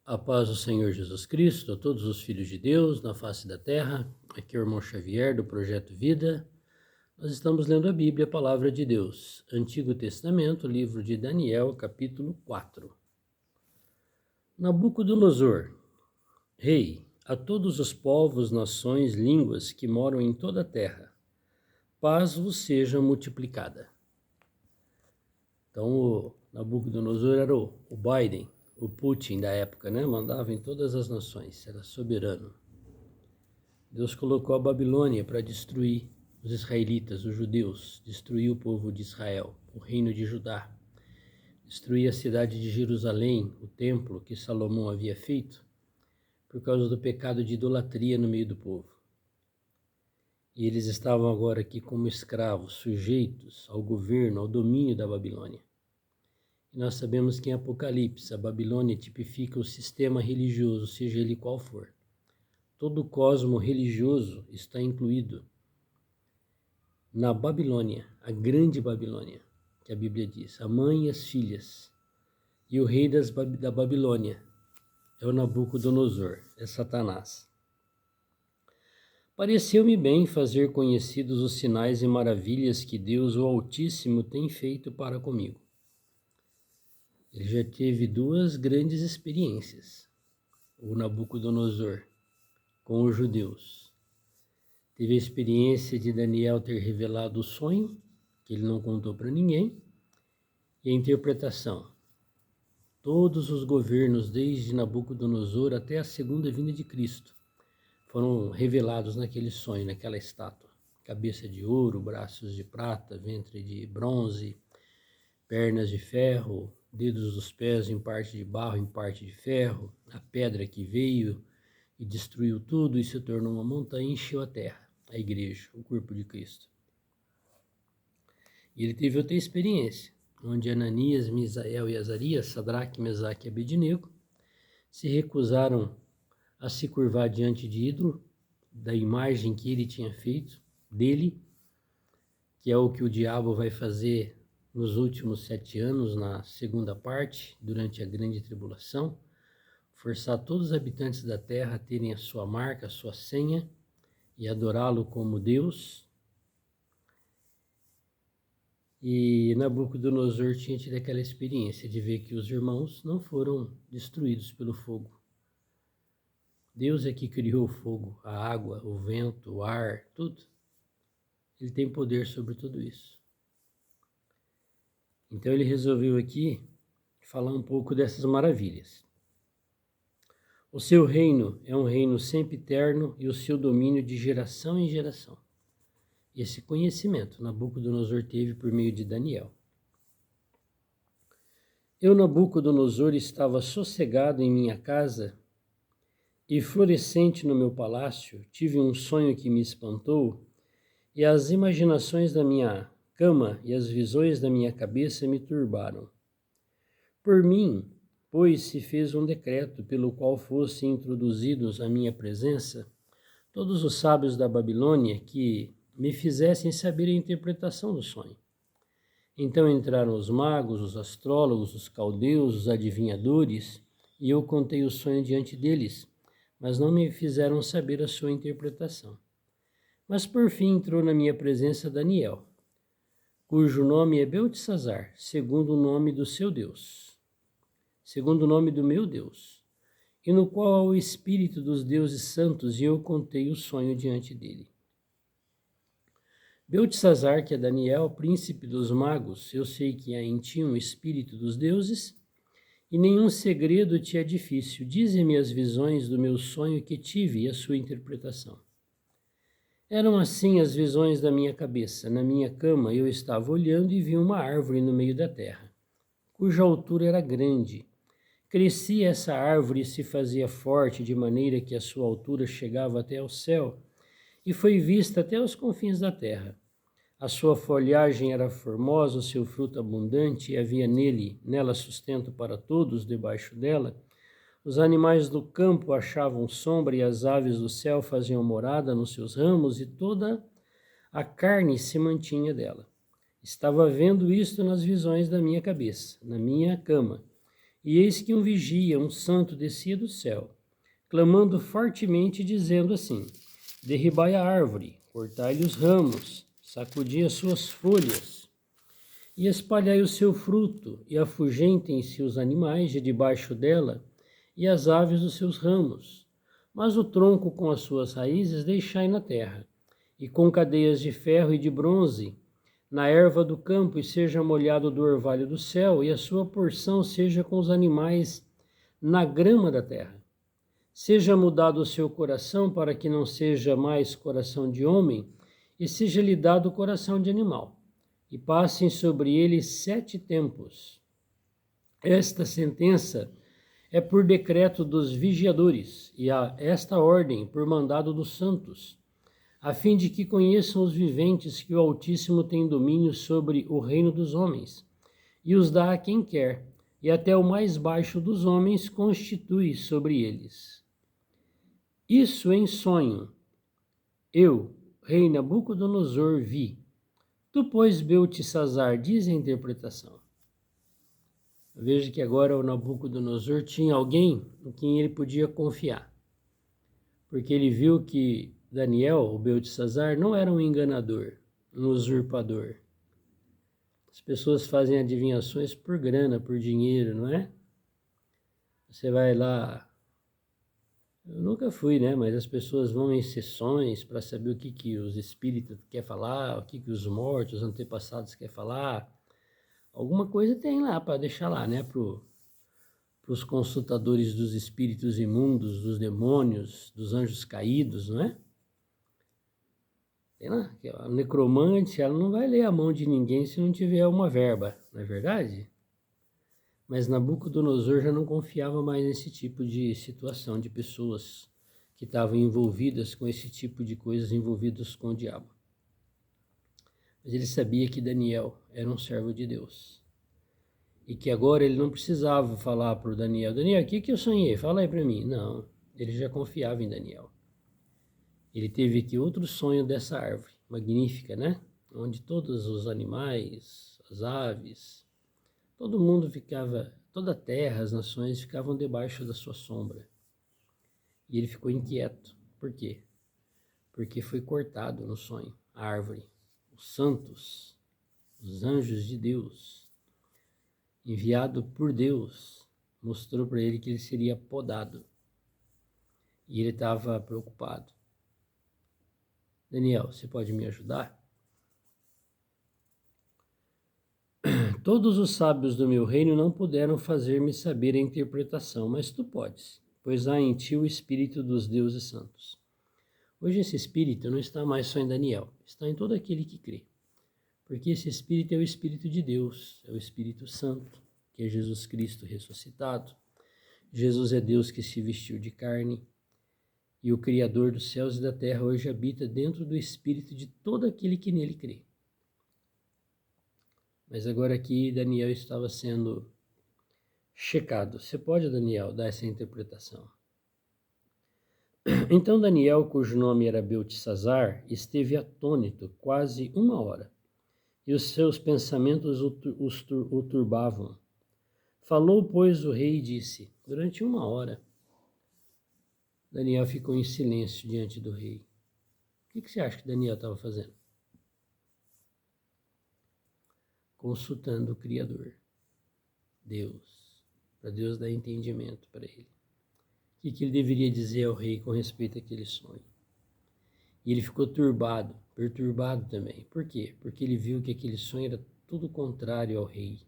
A paz do Senhor Jesus Cristo, a todos os filhos de Deus na face da terra. Aqui é o irmão Xavier do Projeto Vida. Nós estamos lendo a Bíblia, a Palavra de Deus, Antigo Testamento, livro de Daniel, capítulo 4. Nabucodonosor, rei, a todos os povos, nações, línguas que moram em toda a terra, paz vos seja multiplicada. Então, o Nabucodonosor era o Biden, o Putin da época, né? Mandava em todas as nações, era soberano. Deus colocou a Babilônia para destruir os israelitas, os judeus, destruir o povo de Israel, o reino de Judá, destruir a cidade de Jerusalém, o templo que Salomão havia feito, por causa do pecado de idolatria no meio do povo. E eles estavam agora aqui como escravos, sujeitos ao governo, ao domínio da Babilônia. E nós sabemos que em Apocalipse, a Babilônia tipifica o sistema religioso, seja ele qual for. Todo o cosmo religioso está incluído na Babilônia, a grande Babilônia, que a Bíblia diz, a mãe e as filhas. E o rei da Babilônia é o Nabucodonosor, é Satanás. Pareceu-me bem fazer conhecidos os sinais e maravilhas que Deus, o Altíssimo, tem feito para comigo. Ele já teve duas grandes experiências, o Nabucodonosor, com os judeus. Teve a experiência de Daniel ter revelado o sonho, que ele não contou para ninguém, e a interpretação. Todos os governos, desde Nabucodonosor até a segunda vinda de Cristo, foram revelados naquele sonho, naquela estátua. Cabeça de ouro, braços de prata, ventre de bronze, pernas de ferro, dedos dos pés em parte de barro, em parte de ferro, a pedra que veio e destruiu tudo e se tornou uma montanha e encheu a terra, a igreja, o corpo de Cristo. E ele teve outra experiência, onde Ananias, Misael e Azarias, Sadraque, Mesaque e Abednego, se recusaram a se curvar diante de ídolo, da imagem que ele tinha feito dele, que é o que o diabo vai fazer nos últimos 7 anos, na segunda parte, durante a grande tribulação, forçar todos os habitantes da terra a terem a sua marca, a sua senha, e adorá-lo como Deus. E Nabucodonosor tinha tido aquela experiência de ver que os irmãos não foram destruídos pelo fogo. Deus é que criou o fogo, a água, o vento, o ar, tudo. Ele tem poder sobre tudo isso. Então ele resolveu aqui falar um pouco dessas maravilhas. O seu reino é um reino sempre eterno e o seu domínio de geração em geração. Esse conhecimento Nabucodonosor teve por meio de Daniel. Eu, Nabucodonosor, estava sossegado em minha casa e florescente no meu palácio, tive um sonho que me espantou e as imaginações da minha cama e as visões da minha cabeça me turbaram. Por mim, pois, se fez um decreto pelo qual fossem introduzidos à minha presença todos os sábios da Babilônia que me fizessem saber a interpretação do sonho. Então entraram os magos, os astrólogos, os caldeus, os adivinhadores, e eu contei o sonho diante deles, mas não me fizeram saber a sua interpretação. Mas por fim entrou na minha presença Daniel, cujo nome é Beltesazar, segundo o nome do seu Deus, segundo o nome do meu Deus, e no qual há o espírito dos deuses santos, e eu contei o sonho diante dele. Beltesazar, que é Daniel, príncipe dos magos, eu sei que há em ti um espírito dos deuses, e nenhum segredo te é difícil. Dize-me as visões do meu sonho que tive e a sua interpretação. Eram assim as visões da minha cabeça. Na minha cama eu estava olhando e vi uma árvore no meio da terra, cuja altura era grande. Crescia essa árvore e se fazia forte, de maneira que a sua altura chegava até ao céu, e foi vista até os confins da terra. A sua folhagem era formosa, o seu fruto abundante, e havia nela sustento para todos debaixo dela. Os animais do campo achavam sombra e as aves do céu faziam morada nos seus ramos e toda a carne se mantinha dela. Estava vendo isto nas visões da minha cabeça, na minha cama, E eis que um vigia, um santo, descia do céu, clamando fortemente, dizendo assim: derribai a árvore, cortai-lhe os ramos, sacudi as suas folhas, e espalhai o seu fruto, e afugentem-se os animais de debaixo dela, e as aves dos seus ramos. Mas o tronco com as suas raízes deixai na terra, e com cadeias de ferro e de bronze, na erva do campo, e seja molhado do orvalho do céu, e a sua porção seja com os animais na grama da terra. Seja mudado o seu coração, para que não seja mais coração de homem, e seja-lhe dado o coração de animal, e passem sobre ele 7 tempos. Esta sentença é por decreto dos vigiadores, e esta ordem por mandado dos santos, a fim de que conheçam os viventes que o Altíssimo tem domínio sobre o reino dos homens, e os dá a quem quer, e até o mais baixo dos homens constitui sobre eles. Isso em sonho, eu, rei Nabucodonosor, vi. Tu, pois, Beltesazar, diz a interpretação. Veja que agora o Nabucodonosor tinha alguém em quem ele podia confiar, porque ele viu que Daniel, o Beltesazar, não era um enganador, um usurpador. As pessoas fazem adivinhações por grana, por dinheiro, não é? Você vai lá, eu nunca fui, né? Mas as pessoas vão em sessões para saber o que os espíritos querem falar, o que os mortos, os antepassados querem falar. Alguma coisa tem lá para deixar lá, né? Para os consultadores dos espíritos imundos, dos demônios, dos anjos caídos, não é? Sei lá, a necromante, ela não vai ler a mão de ninguém se não tiver uma verba, não é verdade? Mas Nabucodonosor já não confiava mais nesse tipo de situação de pessoas que estavam envolvidas com esse tipo de coisas, envolvidas com o diabo. Mas ele sabia que Daniel era um servo de Deus. E que agora ele não precisava falar para o Daniel: Daniel, o que eu sonhei? Fala aí para mim. Não, ele já confiava em Daniel. Ele teve aqui outro sonho dessa árvore, magnífica, né? Onde todos os animais, as aves, todo mundo ficava, toda a terra, as nações ficavam debaixo da sua sombra. E ele ficou inquieto. Por quê? Porque foi cortado no sonho a árvore. Os santos, os anjos de Deus, enviado por Deus, mostrou para ele que ele seria podado. E ele estava preocupado. Daniel, você pode me ajudar? Todos os sábios do meu reino não puderam fazer-me saber a interpretação, mas tu podes, pois há em ti o espírito dos deuses santos. Hoje esse espírito não está mais só em Daniel, está em todo aquele que crê. Porque esse espírito é o Espírito de Deus, é o Espírito Santo, que é Jesus Cristo ressuscitado. Jesus é Deus que se vestiu de carne, e o Criador dos céus e da terra hoje habita dentro do espírito de todo aquele que nele crê. Mas agora aqui Daniel estava sendo checado. Você pode, Daniel, dar essa interpretação? Então Daniel, cujo nome era Beltesazar, esteve atônito quase 1 hora, e os seus pensamentos o turbavam. Falou, pois, o rei e disse: durante 1 hora, Daniel ficou em silêncio diante do rei. O que você acha que Daniel estava fazendo? Consultando o Criador, Deus, para Deus dar entendimento para ele. O que ele deveria dizer ao rei com respeito àquele sonho? E ele ficou perturbado também. Por quê? Porque ele viu que aquele sonho era tudo contrário ao rei.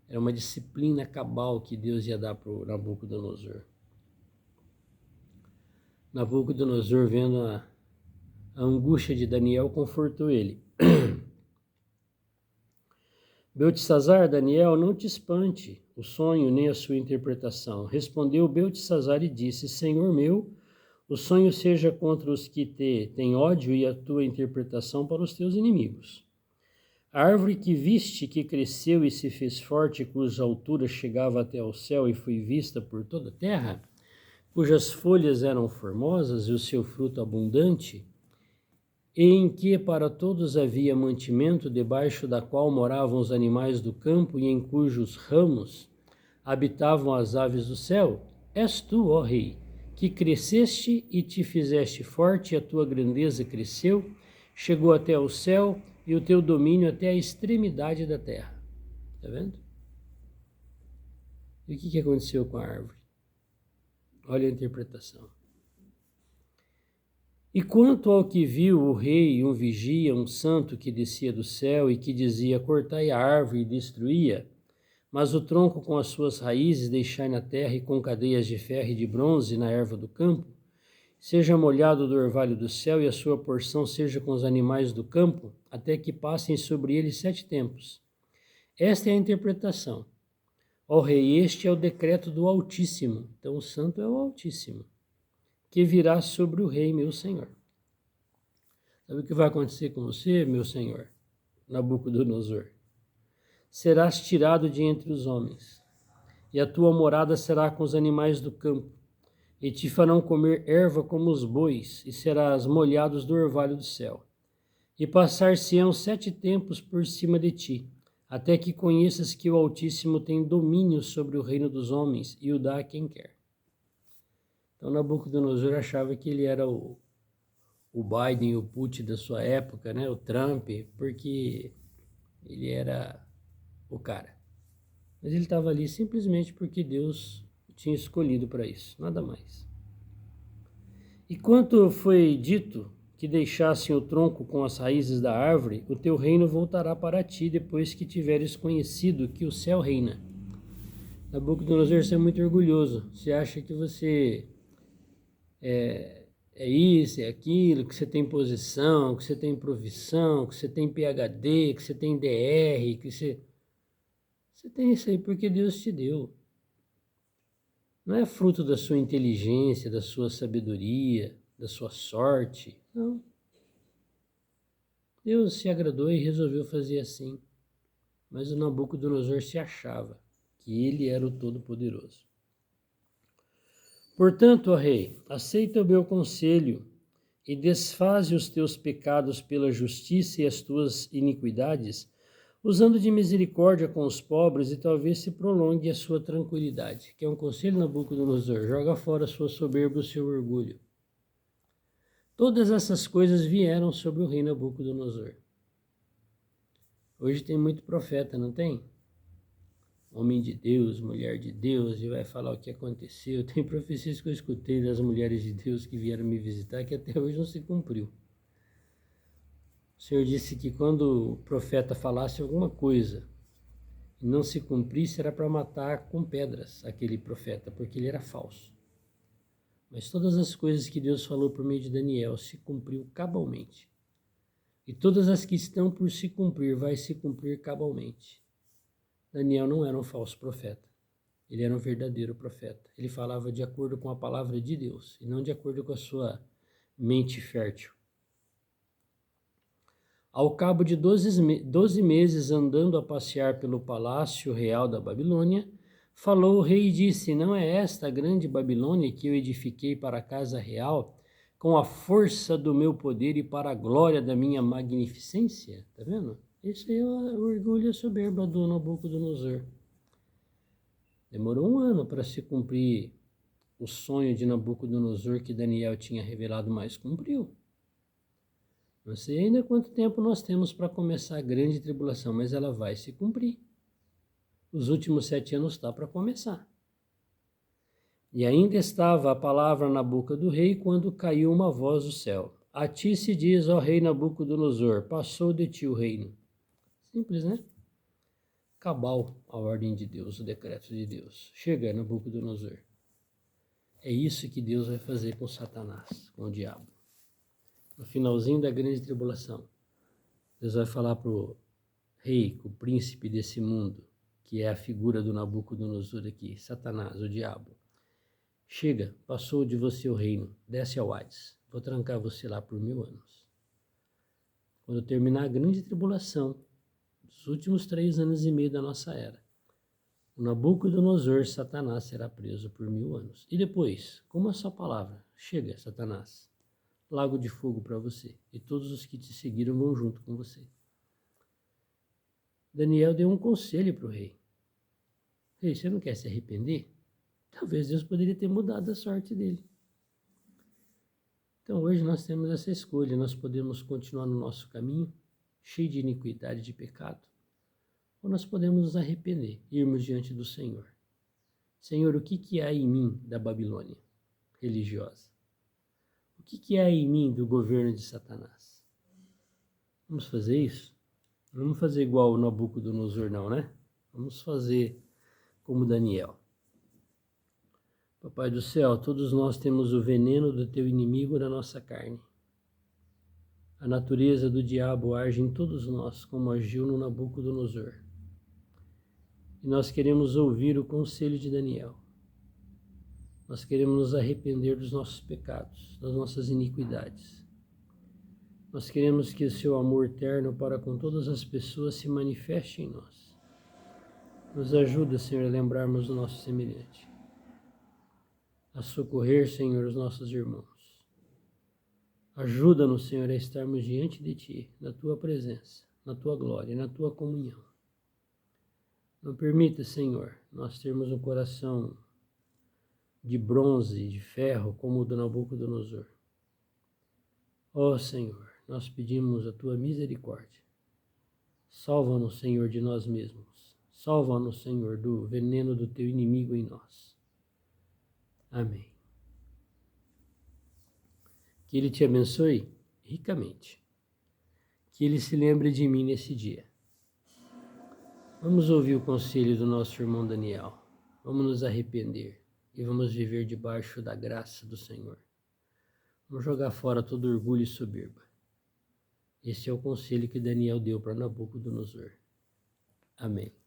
Era uma disciplina cabal que Deus ia dar para o Nabucodonosor. Nabucodonosor, vendo a angústia de Daniel, confortou ele. Beltesazar, Daniel, não te espante o sonho nem a sua interpretação. Respondeu Beltesazar e disse: Senhor meu, o sonho seja contra os que te têm ódio e a tua interpretação para os teus inimigos. A árvore que viste, que cresceu e se fez forte, cuja altura chegava até ao céu e foi vista por toda a terra, cujas folhas eram formosas e o seu fruto abundante, e em que para todos havia mantimento, debaixo da qual moravam os animais do campo e em cujos ramos habitavam as aves do céu, és tu, ó Rei, que cresceste e te fizeste forte, e a tua grandeza cresceu, chegou até o céu, e o teu domínio até a extremidade da terra. Está vendo? E o que aconteceu com a árvore? Olha a interpretação. E quanto ao que viu o rei, um vigia, um santo que descia do céu e que dizia, cortai a árvore e destruía, mas o tronco com as suas raízes deixai na terra e com cadeias de ferro e de bronze na erva do campo, seja molhado do orvalho do céu e a sua porção seja com os animais do campo, até que passem sobre ele 7 tempos. Esta é a interpretação. Ó rei, este é o decreto do Altíssimo. Então o santo é o Altíssimo, que virá sobre o rei, meu senhor. Sabe o que vai acontecer com você, meu senhor? Nabucodonosor. Serás tirado de entre os homens, e a tua morada será com os animais do campo, e te farão comer erva como os bois, e serás molhados do orvalho do céu. E passar-se-ão 7 tempos por cima de ti, até que conheças que o Altíssimo tem domínio sobre o reino dos homens, e o dá a quem quer. Então Nabucodonosor achava que ele era o Biden, o Putin da sua época, né? O Trump, porque ele era o cara. Mas ele estava ali simplesmente porque Deus o tinha escolhido para isso, nada mais. E quanto foi dito que deixassem o tronco com as raízes da árvore, o teu reino voltará para ti depois que tiveres conhecido que o céu reina. Nabucodonosor, você é muito orgulhoso. Você acha que você é isso, é aquilo, que você tem posição, que você tem profissão, que você tem PhD, que você tem DR, que você tem isso aí porque Deus te deu. Não é fruto da sua inteligência, da sua sabedoria, da sua sorte. Não. Deus se agradou e resolveu fazer assim. Mas o Nabucodonosor se achava que ele era o Todo-Poderoso. Portanto, ó rei, aceita o meu conselho e desfaze os teus pecados pela justiça e as tuas iniquidades, usando de misericórdia com os pobres, e talvez se prolongue a sua tranquilidade. Que é um conselho, Nabucodonosor: joga fora a sua soberba e o seu orgulho. Todas essas coisas vieram sobre o rei Nabucodonosor. Hoje tem muito profeta, não tem? Homem de Deus, mulher de Deus, e vai falar o que aconteceu. Tem profecias que eu escutei das mulheres de Deus que vieram me visitar que até hoje não se cumpriu. O Senhor disse que quando o profeta falasse alguma coisa e não se cumprisse, era para matar com pedras aquele profeta, porque ele era falso. Mas todas as coisas que Deus falou por meio de Daniel se cumpriu cabalmente. E todas as que estão por se cumprir, vai se cumprir cabalmente. Daniel não era um falso profeta. Ele era um verdadeiro profeta. Ele falava de acordo com a palavra de Deus e não de acordo com a sua mente fértil. Ao cabo de 12 meses andando a passear pelo palácio real da Babilônia, falou o rei e disse: não é esta a grande Babilônia que eu edifiquei para a casa real, com a força do meu poder e para a glória da minha magnificência? Tá vendo? Esse é o orgulho e a soberba do Nabucodonosor. Demorou 1 ano para se cumprir o sonho de Nabucodonosor que Daniel tinha revelado, mas cumpriu. Não sei ainda quanto tempo nós temos para começar a grande tribulação, mas ela vai se cumprir. Os últimos 7 anos está para começar. E ainda estava a palavra na boca do rei quando caiu uma voz do céu: a ti se diz, ó rei Nabucodonosor, passou de ti o reino. Simples, né? Cabal a ordem de Deus, o decreto de Deus. Chega, Nabucodonosor. É isso que Deus vai fazer com Satanás, com o diabo. No finalzinho da grande tribulação, Deus vai falar para o rei, o príncipe desse mundo, que é a figura do Nabucodonosor aqui, Satanás, o diabo. Chega, passou de você o reino, desce ao Hades, vou trancar você lá por 1000 anos. Quando terminar a grande tribulação, os últimos 3 anos e meio da nossa era, o Nabucodonosor, Satanás, será preso por 1000 anos. E depois, como a sua palavra, chega, Satanás, lago de fogo para você, e todos os que te seguiram vão junto com você. Daniel deu um conselho para o rei. Ei, você não quer se arrepender? Talvez Deus poderia ter mudado a sorte dele. Então hoje nós temos essa escolha, nós podemos continuar no nosso caminho, cheio de iniquidade e de pecado, ou nós podemos nos arrepender, irmos diante do Senhor. Senhor, o que há em mim da Babilônia religiosa? O que há em mim do governo de Satanás? Vamos fazer isso? Não vamos fazer igual o Nabucodonosor não, né? Vamos fazer como Daniel. Papai do céu, todos nós temos o veneno do teu inimigo na nossa carne. A natureza do diabo age em todos nós, como agiu no Nabucodonosor. E nós queremos ouvir o conselho de Daniel. Nós queremos nos arrepender dos nossos pecados, das nossas iniquidades. Nós queremos que o seu amor terno para com todas as pessoas se manifeste em nós. Nos ajuda, Senhor, a lembrarmos do nosso semelhante, a socorrer, Senhor, os nossos irmãos. Ajuda-nos, Senhor, a estarmos diante de Ti, na Tua presença, na Tua glória, na Tua comunhão. Não permita, Senhor, nós termos um coração de bronze, de ferro, como o do Nabucodonosor. Ó Senhor, nós pedimos a Tua misericórdia. Salva-nos, Senhor, de nós mesmos. Salva-nos, Senhor, do veneno do Teu inimigo em nós. Amém. Que Ele te abençoe ricamente. Que Ele se lembre de mim nesse dia. Vamos ouvir o conselho do nosso irmão Daniel. Vamos nos arrepender e vamos viver debaixo da graça do Senhor. Vamos jogar fora todo orgulho e soberba. Esse é o conselho que Daniel deu para Nabucodonosor. Amém.